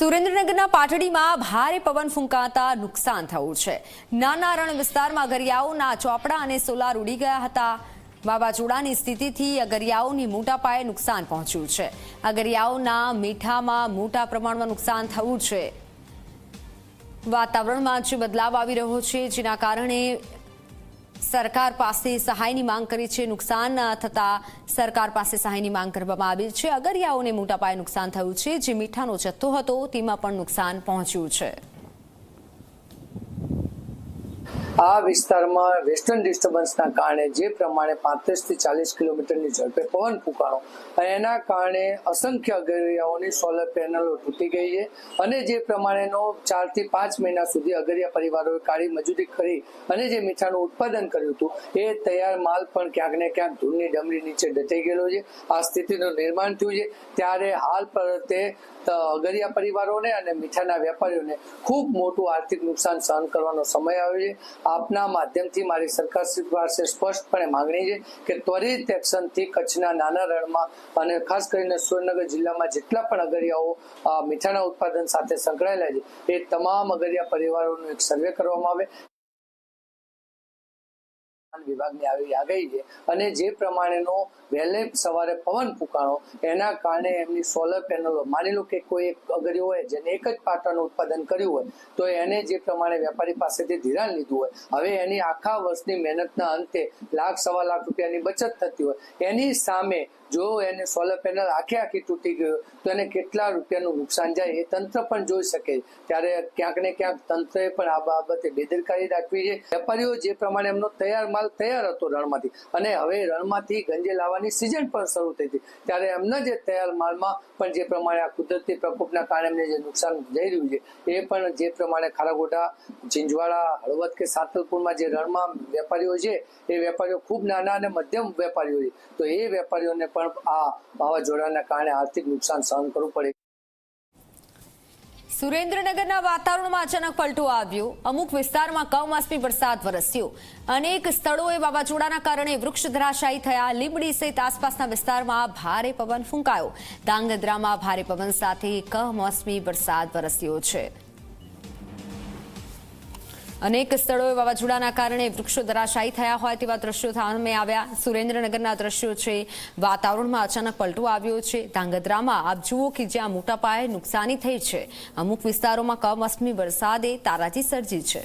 સુરેન્દ્રનગરના પાટડીમાં ભારે પવન ફૂંકાતા નુકસાન થયું છે। નાના રણ વિસ્તારમાં અગરિયાઓના ચોપડા અને સોલાર ઉડી ગયા હતા। વાવાઝોડાની સ્થિતિથી અગરિયાઓની મોટા પાયે નુકસાન પહોંચ્યું છે। અગરિયાઓના મીઠામાં મોટા પ્રમાણમાં નુકસાન થયું છે। વાતાવરણમાં જે બદલાવ આવી રહ્યો છે જેના કારણે સરકાર પાસે સહાયની માંગ કરી છે। નુકસાન થતા સરકાર પાસે સહાયની માંગ કરવામાં આવી છે। અગરિયાઓને મોટા પાયે નુકસાન થયું છે। જે મીઠાનો જથ્થો હતો તેમાં પણ નુકસાન પહોંચ્યું છે। આ વિસ્તારમાં વેસ્ટર્ન ડિસ્ટર્બન્સના કારણે જે પ્રમાણે 35 થી 40 કિલોમીટરની ઝડપે પવન ફૂંકાણો એના કારણે અસંખ્ય અગરિયાઓની સોલર પેનલો તૂટી ગઈ છે અને જે પ્રમાણેનો 4 થી 5 મહિના સુધી અગરિયા પરિવારોએ કાળી મજૂરી કરી અને જે મીઠાનું ઉત્પાદન કર્યું હતું એ તૈયાર માલ પણ ક્યાંક ને ક્યાંક ધૂળની ડમરી નીચે દટાઈ ગયેલો છે। આ સ્થિતિનું નિર્માણ થયું છે ત્યારે હાલ પર તે અગરિયા પરિવારોને અને મીઠાના વેપારીઓને ખૂબ મોટું આર્થિક નુકસાન સહન કરવાનો સમય આવ્યો છે। આપના માધ્યમથી મારી સરકાર પાસે સ્પષ્ટપણે માંગણી છે કે ત્વરિત એક્શનથી કચ્છના નાના રણમાં અને ખાસ કરીને સુરેન્દ્રનગર જિલ્લામાં જેટલા પણ અગરિયાઓ મીઠાના ઉત્પાદન સાથે સંકળાયેલા છે એ તમામ અગરિયા પરિવારોનું એક સર્વે કરવામાં આવે। વિભાગની આવી આગાહી છે અને જે પ્રમાણેનો વહેલે સવારે પવન ફૂંકાણો એના કારણે એમની સોલર પેનલો માની લો કે કોઈ એક અગરિયો હોય જેને એક જ પાટાનું ઉત્પાદન કર્યું હોય તો એને જે પ્રમાણે વેપારી પાસેથી ધિરાણ લીધું હોય હવે એની આખા વર્ષની મહેનતના અંતે લાખ સવા લાખ રૂપિયાની બચત થતી હોય એની સામે જો એને સોલર પેનલ આખી તૂટી ગયો તો એને કેટલા રૂપિયાનું નુકસાન જાય એ તંત્ર પણ જોઈ શકે। ત્યારે ક્યાંક ને ક્યાંક તંત્રએ પણ આ બાબતે બેદરકારી દાખવી છે। વેપારીઓ જે પ્રમાણે એમનો તૈયાર માલ તૈયાર હતો રણમાંથી અને હવે રણમાંથી ગંજે લાવવાની સિઝન પણ શરૂ થઈ હતી ત્યારે એમના જે તૈયાર માલમાં પણ જે પ્રમાણે આ કુદરતી પ્રકોપના કારણે એમને જે નુકસાન જઈ રહ્યું છે એ પણ જે પ્રમાણે ખારાગોટા ઝીંઝવાડા હળવદ કે સાતલપુરમાં જે રણમાં વેપારીઓ છે એ વેપારીઓ ખૂબ નાના અને મધ્યમ વેપારીઓ છે તો એ વેપારીઓને પણ આ વાવાઝોડાના કારણે આર્થિક નુકસાન સહન કરવું પડે। સુરેન્દ્રનગરના વાતાવરણમાં અચાનક પલટો આવ્યો। અમુક વિસ્તારમાં કમોસમી વરસાદ વરસ્યો। અનેક સ્થળોએ વાવાઝોડાના કારણે વૃક્ષ ધરાશાયી થયા। લીંબડી સહિત આસપાસના વિસ્તારમાં ભારે પવન ફૂંકાયો। ધાંગધ્રામાં ભારે પવન સાથે કમોસમી વરસાદ વરસ્યો છે। અનેક સ્થળોએ વાવાઝોડાના કારણે વૃક્ષો ધરાશાયી થયા હોય તેવા દ્રશ્યો સામે આવ્યા। સુરેન્દ્રનગરના દ્રશ્યો છે। વાતાવરણમાં અચાનક પલટો આવ્યો છે। ધાંગધ્રામાં આપ જુઓ કે જ્યાં મોટા પાયે નુકસાની થઈ છે। અમુક વિસ્તારોમાં કમોસમી વરસાદે તારાજી સર્જી છે।